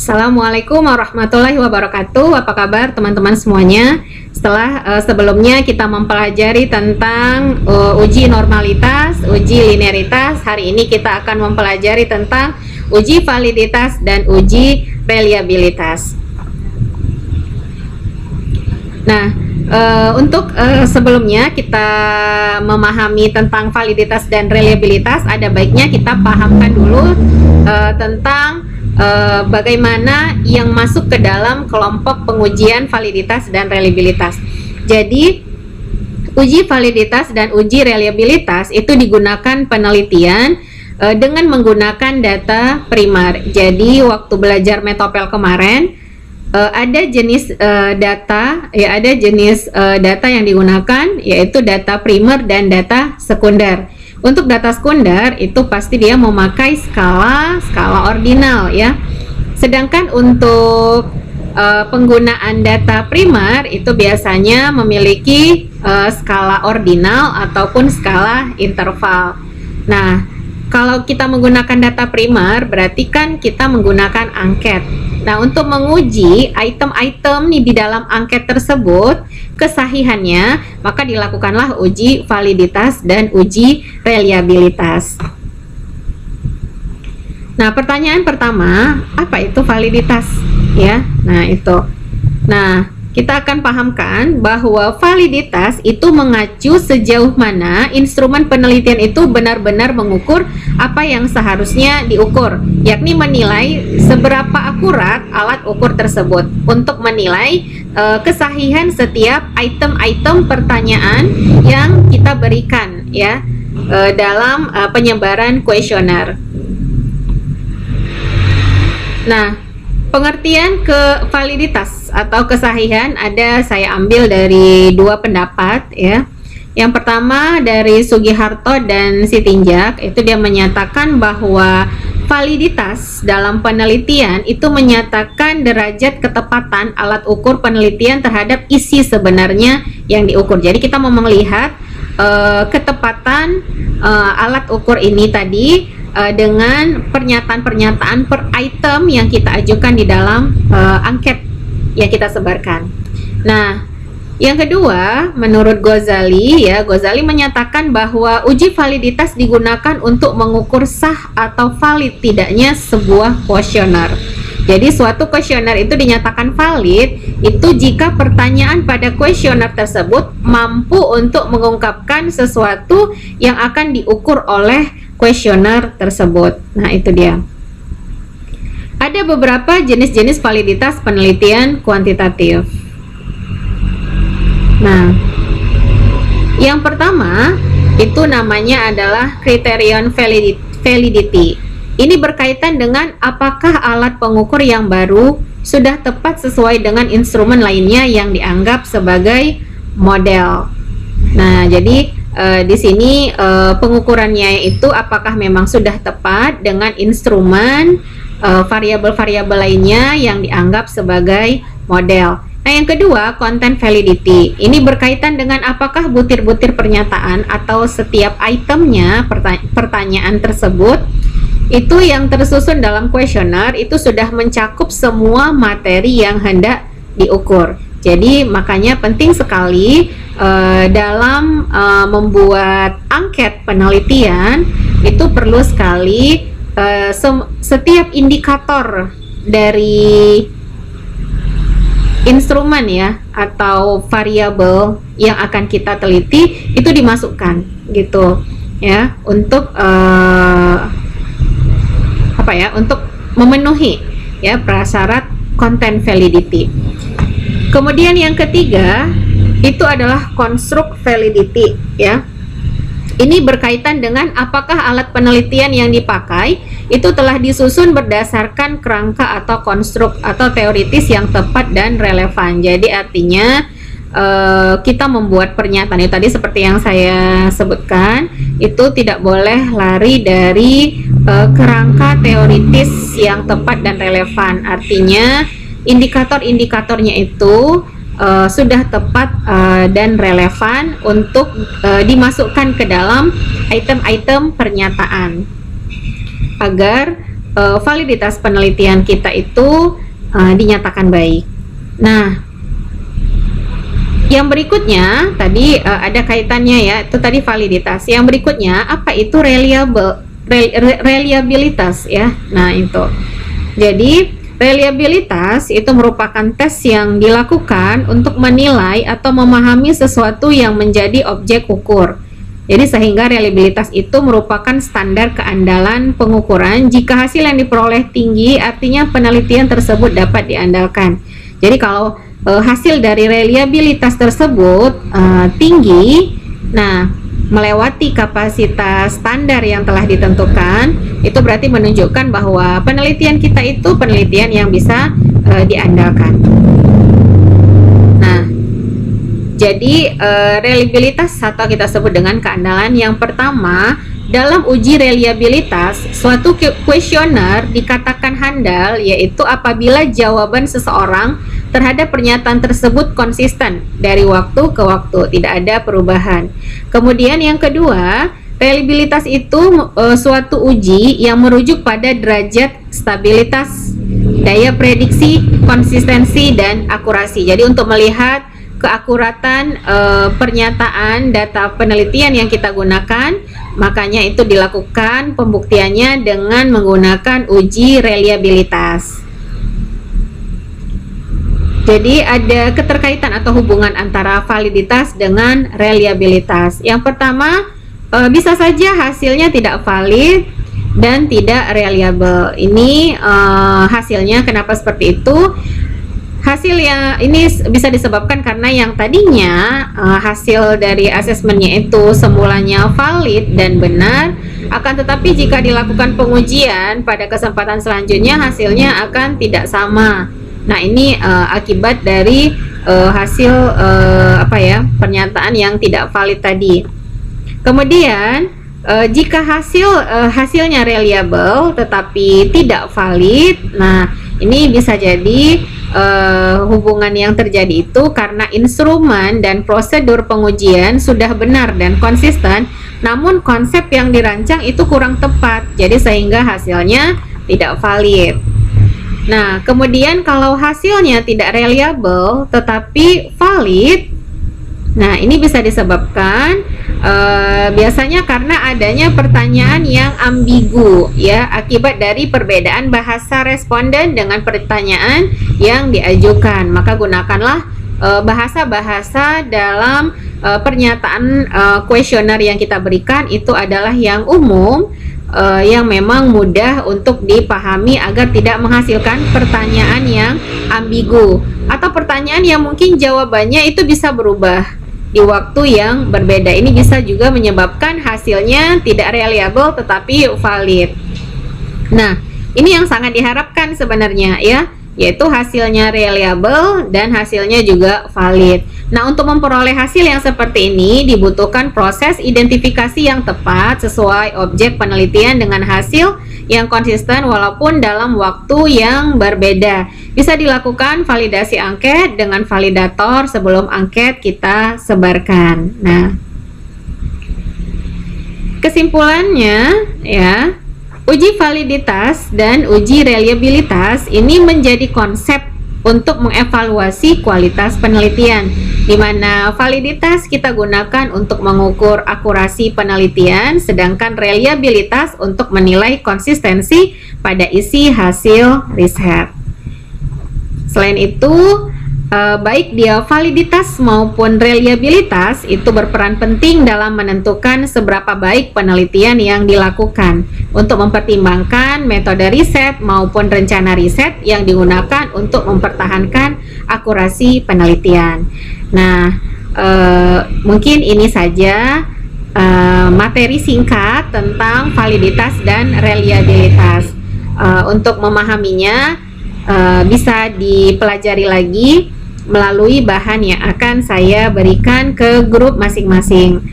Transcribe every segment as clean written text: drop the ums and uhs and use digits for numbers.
Assalamualaikum warahmatullahi wabarakatuh. Apa kabar teman-teman semuanya? Sebelumnya kita mempelajari tentang uji normalitas, uji linearitas. Hari ini kita akan mempelajari tentang uji validitas dan uji reliabilitas. Nah, untuk sebelumnya kita memahami tentang validitas dan reliabilitas, ada baiknya kita pahamkan dulu tentang bagaimana yang masuk ke dalam kelompok pengujian validitas dan reliabilitas. Jadi, uji validitas dan uji reliabilitas itu digunakan penelitian dengan menggunakan data primer. Jadi, waktu belajar Metopel kemarin, ada jenis data yang digunakan, yaitu data primer dan data sekunder. Untuk data sekunder itu pasti dia memakai skala ordinal ya. Sedangkan untuk penggunaan data primer itu biasanya memiliki skala ordinal ataupun skala interval. Nah, kalau kita menggunakan data primer berarti kan kita menggunakan angket. Nah, untuk menguji item-item nih di dalam angket tersebut kesahihannya, maka dilakukanlah uji validitas dan uji reliabilitas. Nah, pertanyaan pertama, apa itu validitas? Ya, nah itu. Nah, kita akan pahamkan bahwa validitas itu mengacu sejauh mana instrumen penelitian itu benar-benar mengukur apa yang seharusnya diukur, yakni menilai seberapa akurat alat ukur tersebut untuk menilai kesahihan setiap item-item pertanyaan yang kita berikan ya dalam penyebaran kuesioner. Nah, pengertian ke validitas atau kesahihan saya ambil dari dua pendapat ya. Yang pertama dari Sugiharto dan Sitinjak, itu dia menyatakan bahwa validitas dalam penelitian itu menyatakan derajat ketepatan alat ukur penelitian terhadap isi sebenarnya yang diukur. Jadi kita mau melihat ketepatan alat ukur ini tadi dengan pernyataan-pernyataan per item yang kita ajukan di dalam angket yang kita sebarkan. Nah, yang kedua, menurut Ghazali Ghazali menyatakan bahwa uji validitas digunakan untuk mengukur sah atau valid tidaknya sebuah kuesioner. Jadi suatu kuesioner itu dinyatakan valid itu jika pertanyaan pada kuesioner tersebut mampu untuk mengungkapkan sesuatu yang akan diukur oleh kuesioner tersebut. Nah, itu dia. Ada beberapa jenis-jenis validitas penelitian kuantitatif. Nah, yang pertama itu namanya adalah criterion validity. Ini berkaitan dengan apakah alat pengukur yang baru sudah tepat sesuai dengan instrumen lainnya yang dianggap sebagai model. Nah, jadi di sini pengukurannya itu apakah memang sudah tepat dengan instrumen variabel-variabel lainnya yang dianggap sebagai model. Nah, yang kedua, content validity. Ini berkaitan dengan apakah butir-butir pernyataan atau setiap itemnya pertanyaan tersebut itu yang tersusun dalam kuesioner itu sudah mencakup semua materi yang hendak diukur. Jadi makanya penting sekali dalam membuat angket penelitian itu perlu sekali setiap indikator dari instrumen ya atau variabel yang akan kita teliti itu dimasukkan gitu ya untuk untuk memenuhi ya prasyarat content validity. Kemudian yang ketiga itu adalah construct validity ya. Ini berkaitan dengan apakah alat penelitian yang dipakai itu telah disusun berdasarkan kerangka atau konstruk atau teoritis yang tepat dan relevan. Jadi artinya kita membuat pernyataan itu tadi seperti yang saya sebutkan itu tidak boleh lari dari kerangka teoritis yang tepat dan relevan. Artinya indikator-indikatornya itu sudah tepat dan relevan untuk dimasukkan ke dalam item-item pernyataan agar validitas penelitian kita itu dinyatakan baik. Nah, yang berikutnya tadi ada kaitannya ya, itu tadi validitas. Yang berikutnya apa itu reliabilitas ya. Nah, itu. Jadi reliabilitas itu merupakan tes yang dilakukan untuk menilai atau memahami sesuatu yang menjadi objek ukur. Jadi sehingga reliabilitas itu merupakan standar keandalan pengukuran. Jika hasil yang diperoleh tinggi, artinya penelitian tersebut dapat diandalkan. Jadi kalau hasil dari reliabilitas tersebut tinggi, nah melewati kapasitas standar yang telah ditentukan, itu berarti menunjukkan bahwa penelitian kita itu penelitian yang bisa diandalkan. Nah, jadi reliabilitas atau kita sebut dengan keandalan yang pertama, dalam uji reliabilitas, suatu kuesioner dikatakan handal yaitu apabila jawaban seseorang terhadap pernyataan tersebut konsisten dari waktu ke waktu, tidak ada perubahan. Kemudian yang kedua, reliabilitas itu suatu uji yang merujuk pada derajat stabilitas, daya prediksi, konsistensi, dan akurasi. Jadi untuk melihat keakuratan pernyataan data penelitian yang kita gunakan, makanya itu dilakukan pembuktiannya dengan menggunakan uji reliabilitas. Jadi ada keterkaitan atau hubungan antara validitas dengan reliabilitas. Yang pertama, bisa saja hasilnya tidak valid dan tidak reliable. Ini hasilnya kenapa seperti itu? Hasilnya ini bisa disebabkan karena yang tadinya hasil dari asesmennya itu semulanya valid dan benar, akan tetapi jika dilakukan pengujian pada kesempatan selanjutnya hasilnya akan tidak sama. Nah, ini akibat dari hasil pernyataan yang tidak valid tadi. Kemudian jika hasilnya reliable tetapi tidak valid, nah ini bisa jadi hubungan yang terjadi itu karena instrumen dan prosedur pengujian sudah benar dan konsisten, namun konsep yang dirancang itu kurang tepat, jadi sehingga hasilnya tidak valid. Nah, kemudian kalau hasilnya tidak reliable tetapi valid, nah ini bisa disebabkan biasanya karena adanya pertanyaan yang ambigu ya, akibat dari perbedaan bahasa responden dengan pertanyaan yang diajukan. Maka gunakanlah bahasa-bahasa dalam pernyataan kuesioner yang kita berikan itu adalah yang umum, yang memang mudah untuk dipahami agar tidak menghasilkan pertanyaan yang ambigu atau pertanyaan yang mungkin jawabannya itu bisa berubah di waktu yang berbeda. Ini bisa juga menyebabkan hasilnya tidak reliable tetapi valid. Nah, ini yang sangat diharapkan sebenarnya ya, yaitu hasilnya reliable dan hasilnya juga valid. Nah, untuk memperoleh hasil yang seperti ini dibutuhkan proses identifikasi yang tepat sesuai objek penelitian dengan hasil yang konsisten walaupun dalam waktu yang berbeda. Bisa dilakukan validasi angket dengan validator sebelum angket kita sebarkan. Nah, kesimpulannya ya, uji validitas dan uji reliabilitas ini menjadi konsep untuk mengevaluasi kualitas penelitian, di mana validitas kita gunakan untuk mengukur akurasi penelitian, sedangkan reliabilitas untuk menilai konsistensi pada isi hasil riset. Selain itu, baik dia validitas maupun reliabilitas itu berperan penting dalam menentukan seberapa baik penelitian yang dilakukan untuk mempertimbangkan metode riset maupun rencana riset yang digunakan untuk mempertahankan akurasi penelitian. Nah, mungkin ini saja materi singkat tentang validitas dan reliabilitas. Untuk memahaminya bisa dipelajari lagi melalui bahan yang akan saya berikan ke grup masing-masing.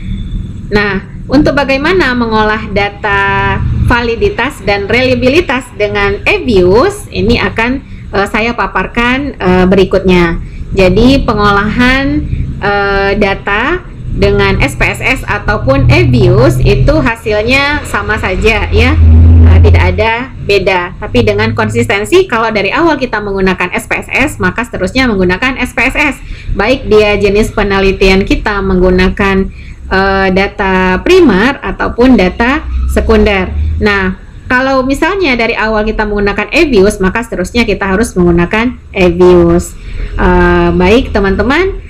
Nah, untuk bagaimana mengolah data validitas dan reliabilitas dengan EBIUS, ini akan saya paparkan berikutnya. Jadi pengolahan data dengan SPSS ataupun EBIUS itu hasilnya sama saja ya. tidak ada beda. Tapi dengan konsistensi, kalau dari awal kita menggunakan SPSS, maka seterusnya menggunakan SPSS. Baik dia jenis penelitian kita menggunakan data primer ataupun data sekunder. Nah, kalau misalnya dari awal kita menggunakan EBIUS, maka seterusnya kita harus menggunakan EBIUS. Baik teman-teman,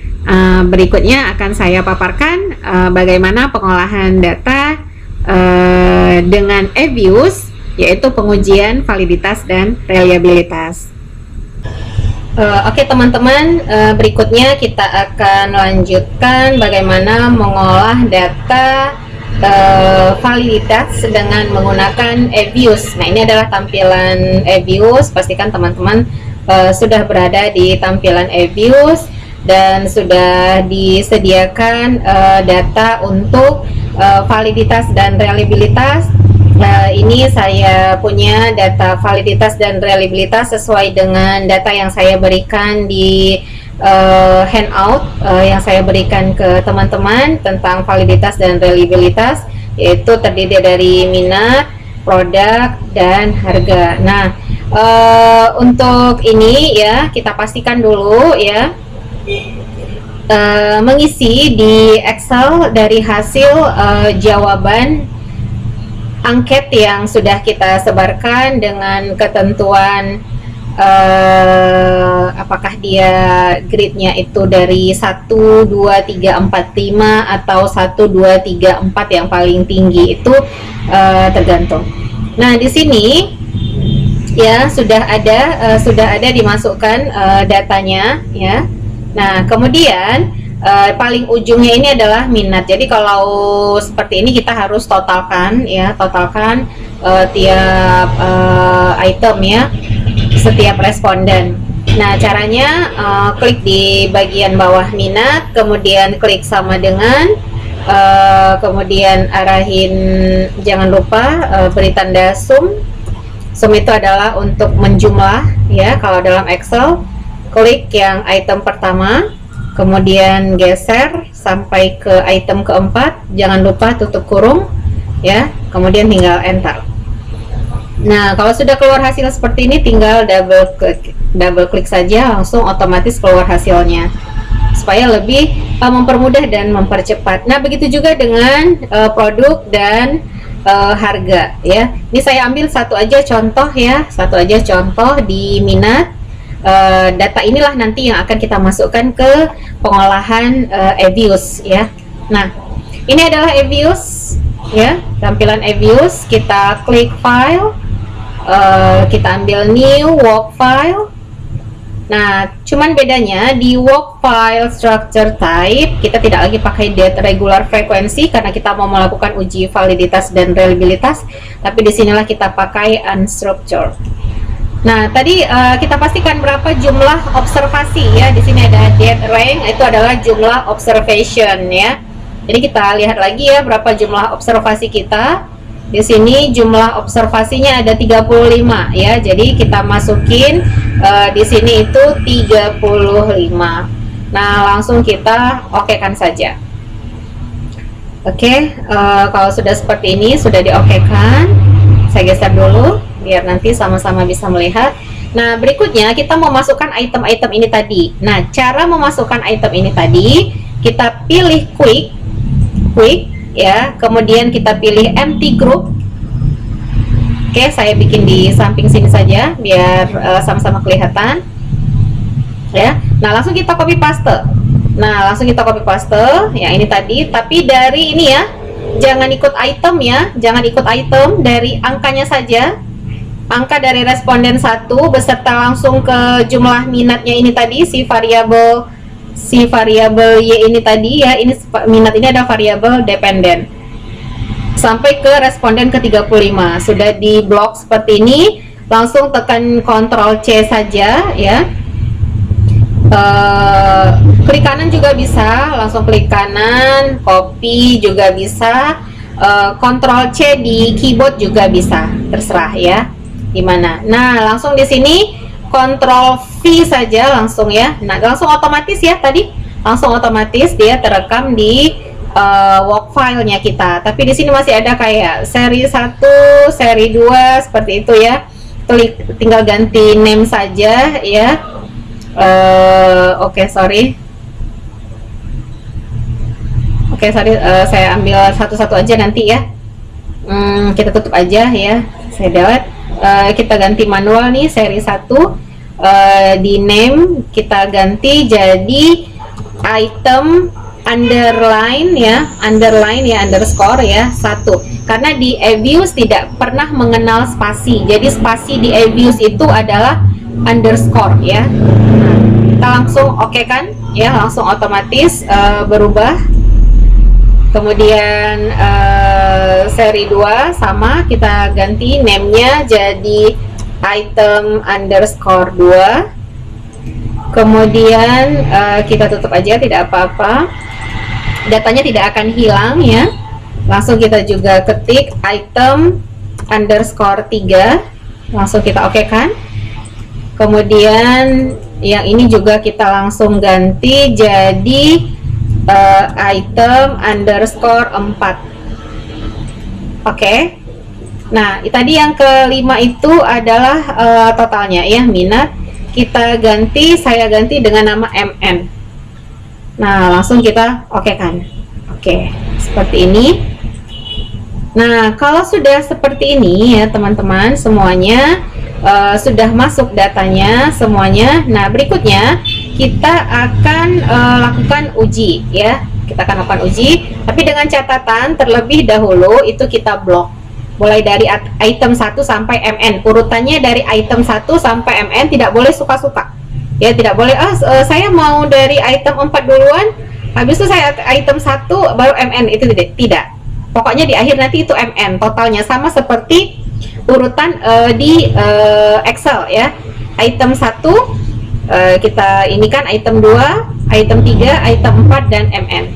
berikutnya akan saya paparkan bagaimana pengolahan data dengan EBIUS, yaitu pengujian validitas dan reliabilitas. Oke teman-teman, berikutnya kita akan lanjutkan bagaimana mengolah data validitas dengan menggunakan EBIUS. Nah, ini adalah tampilan EBIUS. Pastikan teman-teman sudah berada di tampilan EBIUS dan sudah disediakan data untuk validitas dan reliabilitas. Ini saya punya data validitas dan reliabilitas sesuai dengan data yang saya berikan di handout yang saya berikan ke teman-teman tentang validitas dan reliabilitas, yaitu terdiri dari minat, produk, dan harga. Nah, untuk ini ya kita pastikan dulu ya, mengisi di Excel dari hasil jawaban angket yang sudah kita sebarkan dengan ketentuan apakah dia grade-nya itu dari 1, 2, 3, 4, 5 atau 1, 2, 3, 4 yang paling tinggi, itu tergantung. Nah, di sini ya sudah ada dimasukkan datanya ya. Nah, kemudian paling ujungnya ini adalah minat. Jadi kalau seperti ini kita harus totalkan ya, tiap item ya, setiap responden. Nah, caranya klik di bagian bawah minat, kemudian klik sama dengan, kemudian arahin, jangan lupa beri tanda zoom. Zoom itu adalah untuk menjumlah ya. Kalau dalam Excel, klik yang item pertama, kemudian geser sampai ke item keempat, jangan lupa tutup kurung ya, kemudian tinggal enter. Nah, kalau sudah keluar hasil seperti ini, tinggal double klik saja, langsung otomatis keluar hasilnya, supaya lebih mempermudah dan mempercepat. Nah, begitu juga dengan produk dan harga ya. Ini saya ambil satu aja contoh ya, di minat. Data inilah nanti yang akan kita masukkan ke pengolahan EBIUS ya. Nah, ini adalah EBIUS ya, tampilan EBIUS. Kita klik file, kita ambil new work file. Nah, cuman bedanya di work file structure type kita tidak lagi pakai date regular frequency karena kita mau melakukan uji validitas dan reliabilitas, tapi disinilah kita pakai unstructured. Nah, tadi kita pastikan berapa jumlah observasi ya. Di sini ada date rank, itu adalah jumlah observation ya. Jadi kita lihat lagi ya berapa jumlah observasi kita. Di sini jumlah observasinya ada 35 ya. Jadi kita masukin di sini itu 35. Nah, langsung kita okekan saja. Oke, kalau sudah seperti ini, sudah diokekan, saya geser dulu biar nanti sama-sama bisa melihat. Nah, berikutnya kita mau masukkan item-item ini tadi. Nah, cara memasukkan item ini tadi, kita pilih quick ya, kemudian kita pilih empty group. Oke, saya bikin di samping sini saja biar sama-sama kelihatan ya. Nah, langsung kita copy paste. Ya, ini tadi, tapi dari ini ya, jangan ikut item ya, dari angkanya saja. Angka dari responden 1 beserta langsung ke jumlah minatnya ini tadi, si variabel Y ini tadi ya. Ini minat ini adalah variabel dependen sampai ke responden ke 35. Sudah di blok seperti ini, langsung tekan Ctrl C saja ya. Klik kanan juga bisa, langsung klik kanan, copy juga bisa, Ctrl C di keyboard juga bisa, terserah ya gimana. Nah, langsung di sini Ctrl V saja langsung ya. Nah, langsung otomatis ya, tadi langsung otomatis dia terekam di work filenya kita. Tapi di sini masih ada kayak seri 1, seri 2 seperti itu ya. Tinggal ganti name saja ya. Oke, sorry. Saya ambil satu-satu aja nanti ya. Kita tutup aja ya. Saya delete. Kita ganti manual nih seri 1. Di name kita ganti jadi item underline ya, underscore ya 1, karena di eViews tidak pernah mengenal spasi, jadi spasi di eViews itu adalah underscore ya. Kita langsung oke kan ya, langsung otomatis berubah. Kemudian seri 2 sama, kita ganti name-nya jadi item underscore 2. Kemudian kita tutup aja, tidak apa-apa, datanya tidak akan hilang ya. Langsung kita juga ketik item underscore 3, langsung kita oke kan. Kemudian yang ini juga kita langsung ganti jadi item underscore 4. Oke. Nah, tadi yang kelima itu adalah totalnya ya, minat. Kita ganti, saya ganti dengan nama MN. Nah, langsung kita oke kan. Oke, seperti ini. Nah, kalau sudah seperti ini ya teman-teman, semuanya sudah masuk datanya semuanya. Nah, berikutnya kita akan lakukan uji ya. Kita akan lakukan uji, tapi dengan catatan terlebih dahulu itu kita blok. Mulai dari item 1 sampai MN, urutannya dari item 1 sampai MN, tidak boleh suka-suka ya, tidak boleh saya mau dari item 4 duluan, habis itu saya item 1 baru MN, itu tidak. Pokoknya di akhir nanti itu MN totalnya, sama seperti urutan di Excel ya. Item 1 kita ini kan item 2, item 3, item 4 dan MN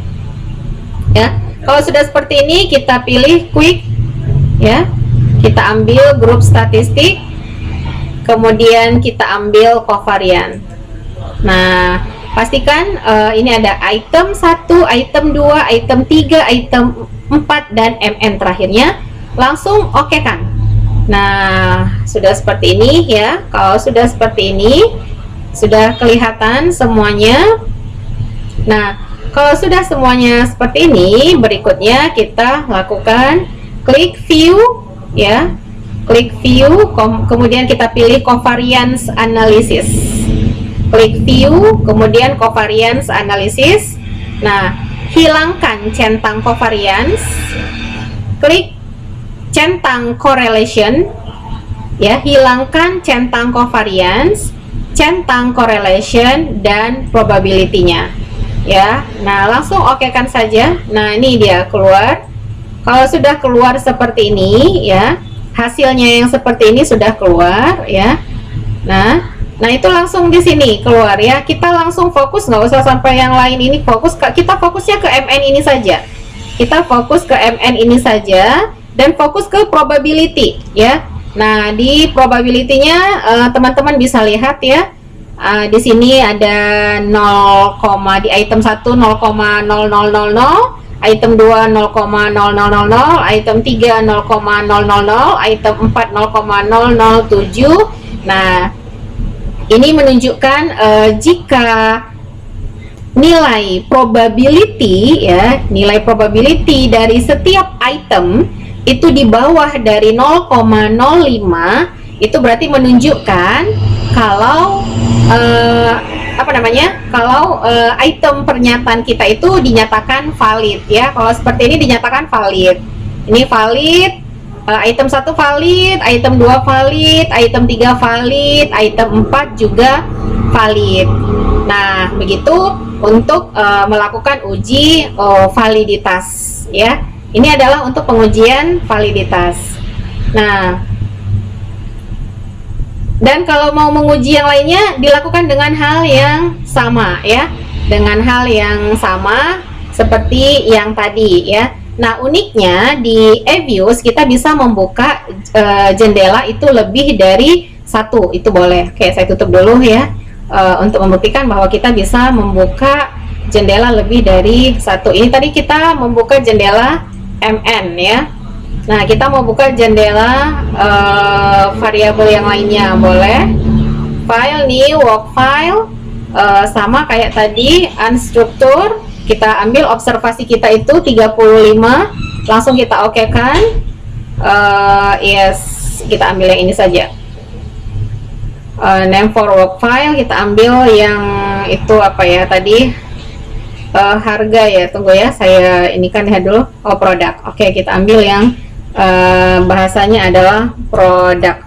ya. Kalau sudah seperti ini kita pilih quick ya, kita ambil grup statistik, kemudian kita ambil covariance. Nah, pastikan ini ada item 1, item 2, item 3, item 4 dan MN terakhirnya, langsung oke kan. Nah, sudah seperti ini ya. Kalau sudah seperti ini, sudah kelihatan semuanya. Nah, kalau sudah semuanya seperti ini, berikutnya kita lakukan klik view ya, klik view, kemudian kita pilih covariance analysis. Klik view, kemudian covariance analysis. Nah, hilangkan centang covariance, klik centang correlation ya, hilangkan centang covariance, centang correlation dan probability-nya ya. Nah, langsung oke kan saja. Nah, ini dia keluar. Kalau sudah keluar seperti ini ya, hasilnya yang seperti ini sudah keluar ya. Nah itu langsung di sini keluar ya. Kita langsung fokus, nggak usah sampai yang lain ini fokus. Kita fokusnya ke MN ini saja. Kita fokus ke MN ini saja dan fokus ke probability ya. Nah, di probability-nya teman-teman bisa lihat ya. Di sini ada 0, di item 1 0,0000, item 2 0,0000, item 3 0,000, item 4 0,007. Nah, ini menunjukkan jika nilai probability ya, nilai probability dari setiap item itu di bawah dari 0,05, itu berarti menunjukkan kalau kalau item pernyataan kita itu dinyatakan valid ya. Kalau seperti ini dinyatakan valid. Ini valid, item 1 valid, item 2 valid, item 3 valid, item 4 juga valid. Nah, begitu untuk melakukan uji validitas ya. Ini adalah untuk pengujian validitas. Nah, dan kalau mau menguji yang lainnya dilakukan dengan hal yang sama ya, dengan hal yang sama seperti yang tadi ya. Nah, uniknya di eViews kita bisa membuka jendela itu lebih dari satu, itu boleh. Oke, saya tutup dulu ya, untuk membuktikan bahwa kita bisa membuka jendela lebih dari satu. Ini tadi kita membuka jendela MN ya. Nah, kita mau buka jendela variabel yang lainnya, boleh. File nih, work file, sama kayak tadi, unstructured. Kita ambil observasi kita itu 35, langsung kita oke kan. Yes, kita ambil yang ini saja. Name for work file, kita ambil yang itu apa ya tadi, harga ya. Tunggu ya, saya ini kan ya dulu. Oh, produk. Oke, kita ambil yang bahasanya adalah produk.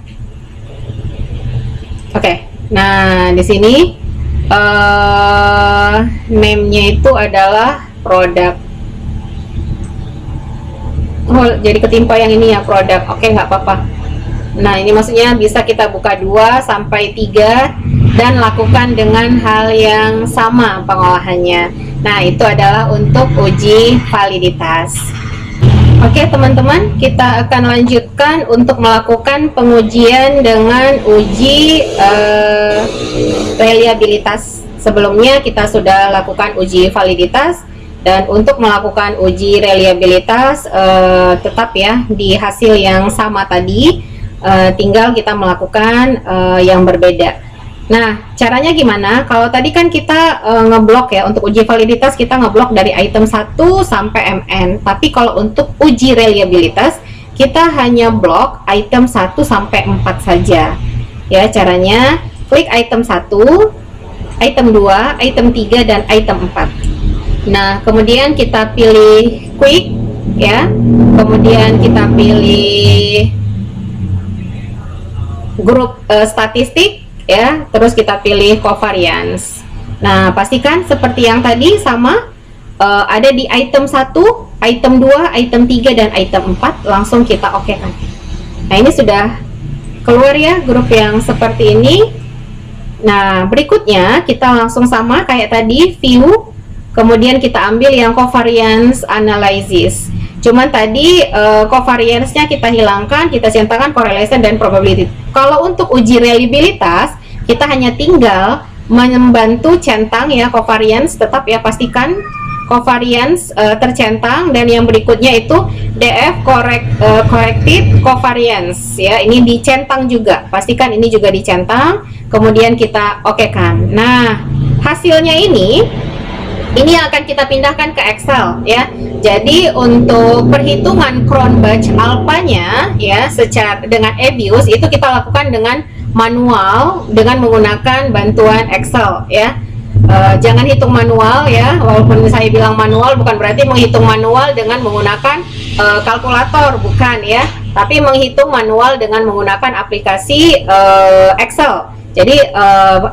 Oke, nah di sini name-nya itu adalah produk. Oh, jadi ketimpa yang ini ya, produk. Oke, nggak apa-apa. Nah, ini maksudnya bisa kita buka 2 sampai 3 dan lakukan dengan hal yang sama pengolahannya. Nah, itu adalah untuk uji validitas. Oke, teman-teman, kita akan lanjutkan untuk melakukan pengujian dengan uji reliabilitas. Sebelumnya kita sudah lakukan uji validitas, dan untuk melakukan uji reliabilitas tetap ya di hasil yang sama tadi, tinggal kita melakukan yang berbeda. Nah, caranya gimana? Kalau tadi kan kita ngeblok ya, untuk uji validitas kita ngeblok dari item 1 sampai MN. Tapi kalau untuk uji reliabilitas kita hanya blok item 1 sampai 4 saja. Ya, caranya klik item 1, item 2, item 3 dan item 4. Nah, kemudian kita pilih quick ya. Kemudian kita pilih grup statistik ya, terus kita pilih covariance. Nah, pastikan seperti yang tadi sama, ada di item 1, item 2, item 3 dan item 4, langsung kita oke kan. Nah, ini sudah keluar ya grup yang seperti ini. Nah, berikutnya kita langsung sama kayak tadi, view, kemudian kita ambil yang covariance analysis. Cuman tadi covariance-nya kita hilangkan, kita centangkan correlation dan probability. Kalau untuk uji reliabilitas, kita hanya tinggal membantu centang ya covariance, tetap ya pastikan covariance tercentang, dan yang berikutnya itu DF corrected covariance ya, ini dicentang juga, pastikan ini juga dicentang, kemudian kita oke kan. Nah, hasilnya ini yang akan kita pindahkan ke Excel ya. Jadi untuk perhitungan Cronbach alpanya ya, secara dengan Abius itu kita lakukan dengan manual dengan menggunakan bantuan Excel ya. Jangan hitung manual ya, walaupun saya bilang manual bukan berarti menghitung manual dengan menggunakan kalkulator, bukan ya, tapi menghitung manual dengan menggunakan aplikasi Excel. Jadi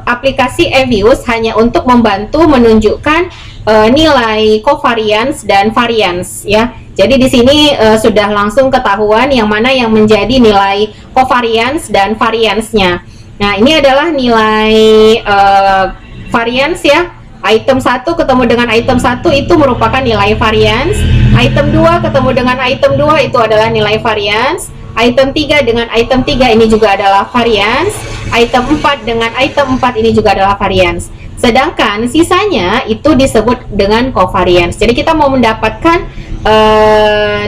aplikasi Abius hanya untuk membantu menunjukkan nilai covariance dan variance ya. Jadi di sini sudah langsung ketahuan yang mana yang menjadi nilai covariance dan variance-nya. Nah, ini adalah nilai variance ya. Item 1 ketemu dengan item 1 itu merupakan nilai variance. Item 2 ketemu dengan item 2 itu adalah nilai variance. Item 3 dengan item 3 ini juga adalah variance. Item 4 dengan item 4 ini juga adalah variance. Sedangkan sisanya itu disebut dengan covariance. Jadi kita mau mendapatkan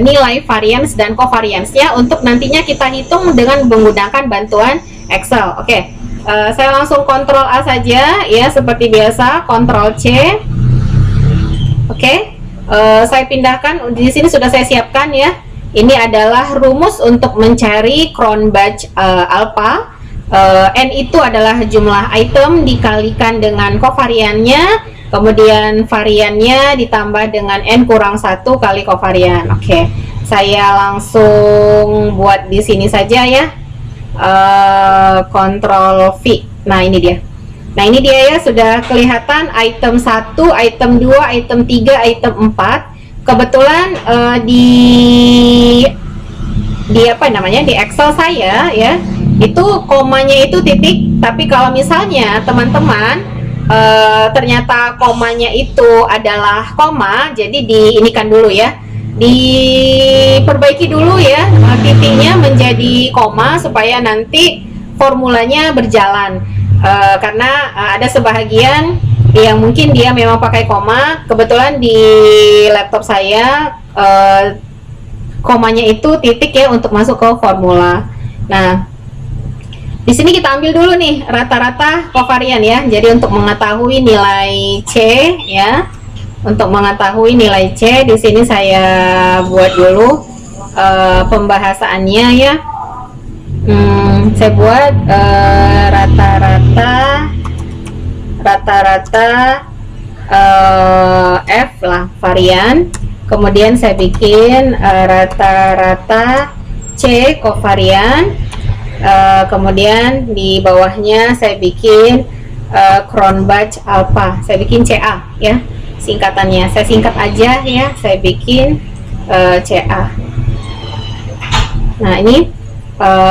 nilai variance dan covariance-nya untuk nantinya kita hitung dengan menggunakan bantuan Excel. Oke, saya langsung Ctrl A saja ya, seperti biasa, Ctrl C. Oke, saya pindahkan. Di sini sudah saya siapkan ya. Ini adalah rumus untuk mencari Cronbach alpha. N itu adalah jumlah item dikalikan dengan covariannya, kemudian variannya ditambah dengan N kurang 1 kali covarian. Oke, saya langsung buat di sini saja ya. Ctrl V. Nah, ini dia. Nah, ini dia ya, sudah kelihatan item 1, item 2, item 3, item 4. Kebetulan di apa namanya, di Excel saya ya, itu komanya itu titik, tapi kalau misalnya teman-teman ternyata komanya itu adalah koma, jadi diinikan dulu ya, diperbaiki dulu ya titiknya menjadi koma supaya nanti formulanya berjalan. Karena ada sebahagian yang mungkin dia memang pakai koma. Kebetulan di laptop saya komanya itu titik ya untuk masuk ke formula. Nah, di sini kita ambil dulu nih rata-rata kovarian ya. Jadi untuk mengetahui nilai C ya, untuk mengetahui nilai C, di sini saya buat dulu pembahasannya ya. Saya buat rata-rata F lah varian. Kemudian saya bikin rata-rata C kovarian. Kemudian di bawahnya saya bikin Cronbach alpha. Saya bikin CA ya, singkatannya. Saya singkat aja ya, saya bikin CA. Nah, ini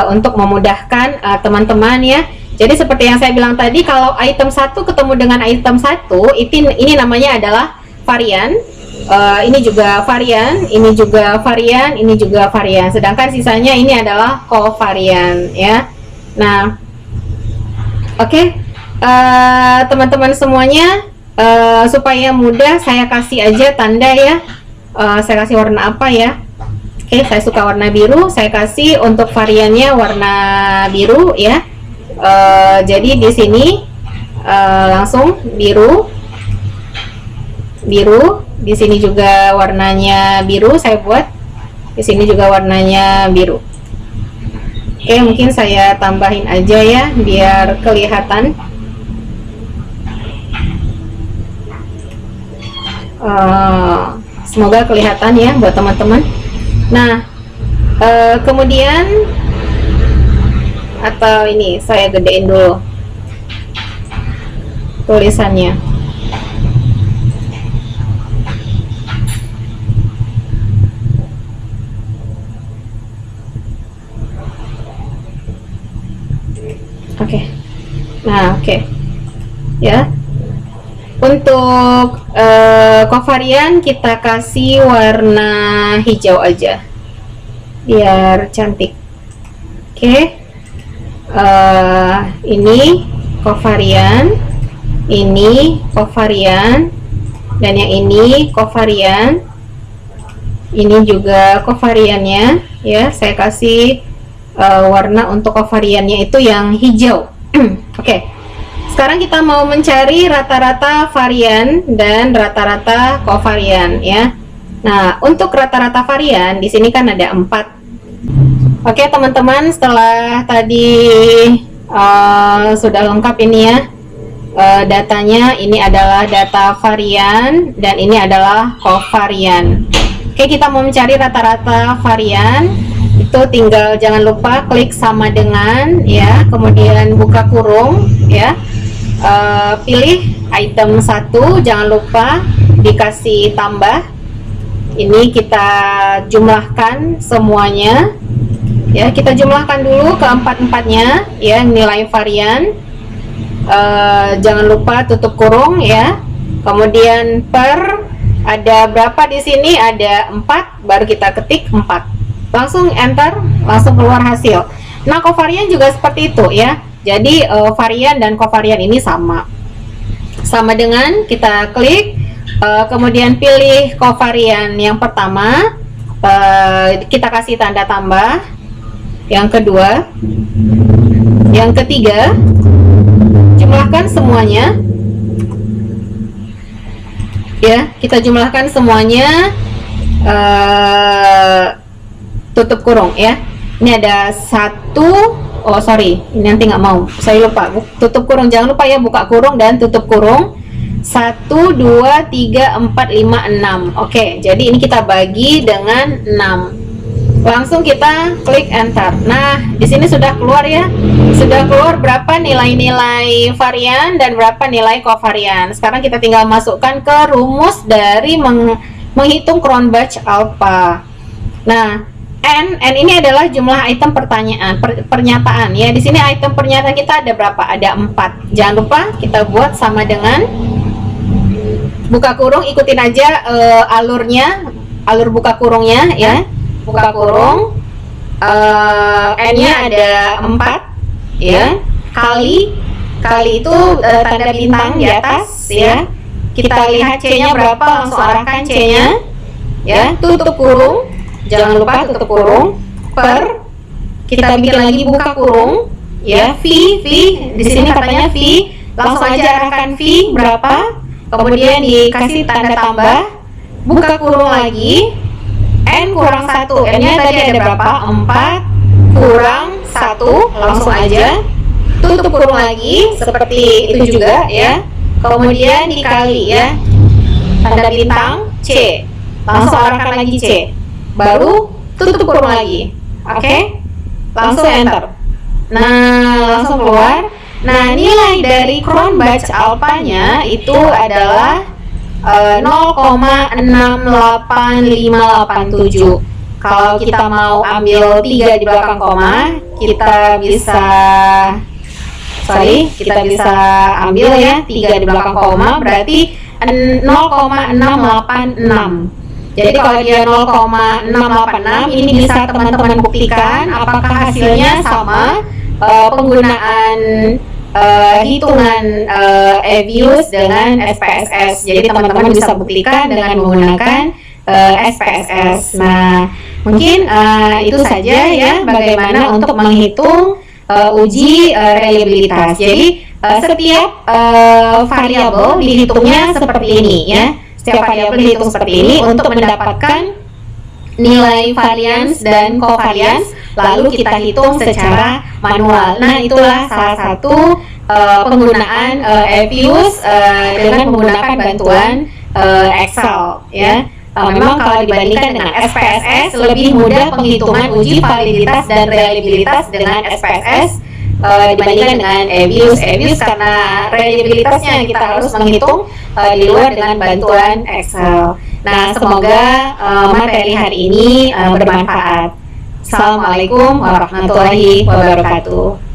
untuk memudahkan teman-teman ya. Jadi seperti yang saya bilang tadi, kalau item 1 ketemu dengan item 1, ini namanya adalah varian. Ini juga varian, ini juga varian, ini juga varian. Sedangkan sisanya ini adalah kovarian ya. Nah, oke, teman-teman semuanya, supaya mudah saya kasih aja tanda ya. Saya kasih warna apa ya? Oke, saya suka warna biru. Saya kasih untuk variannya warna biru ya. Jadi di sini langsung biru. Di sini juga warnanya biru saya buat. Di sini juga warnanya biru. Oke, mungkin saya tambahin aja ya biar kelihatan. Semoga kelihatan ya buat teman-teman. Nah, kemudian atau ini saya gedein dulu tulisannya. Oke. Nah, oke. Ya. Untuk kovarian kita kasih warna hijau aja biar cantik. Oke. Ini kovarian, ini kovarian, dan yang ini kovarian. Ini juga kovariannya ya. Saya kasih warna untuk kovariannya itu yang hijau. Oke. Sekarang kita mau mencari rata-rata varian dan rata-rata kovarian ya. Nah, untuk rata-rata varian di sini kan ada 4. Oke, teman-teman, setelah tadi sudah lengkap ini ya datanya. Ini adalah data varian dan ini adalah kovarian. Oke, kita mau mencari rata-rata varian. Itu tinggal jangan lupa klik sama dengan ya, kemudian buka kurung ya. Pilih item 1, jangan lupa dikasih tambah. Ini kita jumlahkan semuanya ya, kita jumlahkan dulu ke empat-empatnya ya, nilai varian. Jangan lupa tutup kurung ya, kemudian per ada berapa di sini, ada 4, baru kita ketik 4, langsung enter, langsung keluar hasil. Nah, kovarian juga seperti itu ya. Jadi varian dan kovarian ini sama dengan kita klik, kemudian pilih kovarian yang pertama, kita kasih tanda tambah, yang kedua, yang ketiga, jumlahkan semuanya ya, kita jumlahkan semuanya, tutup kurung ya. Ini ada 1, oh sorry, ini nanti nggak mau, saya lupa tutup kurung. Jangan lupa ya, buka kurung dan tutup kurung. 1, 2, 3, 4, 5, 6. Oke, jadi ini kita bagi dengan 6. Langsung kita klik enter. Nah, di sini sudah keluar ya, sudah keluar berapa nilai-nilai varian dan berapa nilai kovarian. Sekarang kita tinggal masukkan ke rumus dari menghitung Cronbach alpha. Nah, N ini adalah jumlah item pernyataan ya. Di sini item pernyataan kita ada berapa? Ada 4. Jangan lupa kita buat sama dengan buka kurung, ikutin aja alurnya, alur buka kurungnya ya. Buka kurung, N-nya ada 4 ya, kali kali itu tanda bintang di atas ya. Kita lihat C-nya berapa, langsung arahkan C-nya ya, tutup kurung, jangan lupa tutup kurung, per, kita bikin lagi buka kurung ya, V di sini katanya V, langsung aja arahkan V berapa, kemudian dikasih tanda tambah, buka kurung lagi, N kurang 1, N-nya tadi ada berapa? 4 kurang 1, langsung aja tutup kurung lagi seperti itu juga ya, kemudian dikali ya, tanda bintang C, langsung arahkan lagi C, baru tutup kurung lagi. Oke, langsung enter. Nah, langsung keluar. Nah, nilai dari Cronbach alpha-nya itu adalah 0,68587. Kalau kita mau ambil 3 di belakang koma, kita bisa ambil ya 3 di belakang koma, berarti 0,686. Jadi kalau dia 0,686, ini bisa teman-teman buktikan apakah hasilnya sama penggunaan hitungan EViews dengan SPSS. Jadi teman-teman bisa buktikan dengan menggunakan SPSS. Nah, mungkin itu saja ya bagaimana untuk menghitung uji reliabilitas. Jadi setiap variabel dihitungnya seperti ini ya. Setiap variabel dihitung seperti ini untuk mendapatkan nilai varians dan covariance, lalu kita hitung secara manual. Nah, itulah salah satu penggunaan EViews dengan menggunakan bantuan Excel ya. Memang kalau dibandingkan dengan SPSS lebih mudah penghitungan uji validitas dan reliabilitas dengan SPSS dibandingkan dengan EViews karena reliabilitasnya kita harus menghitung di luar dengan bantuan Excel. Nah, semoga materi hari ini bermanfaat. Assalamualaikum warahmatullahi wabarakatuh.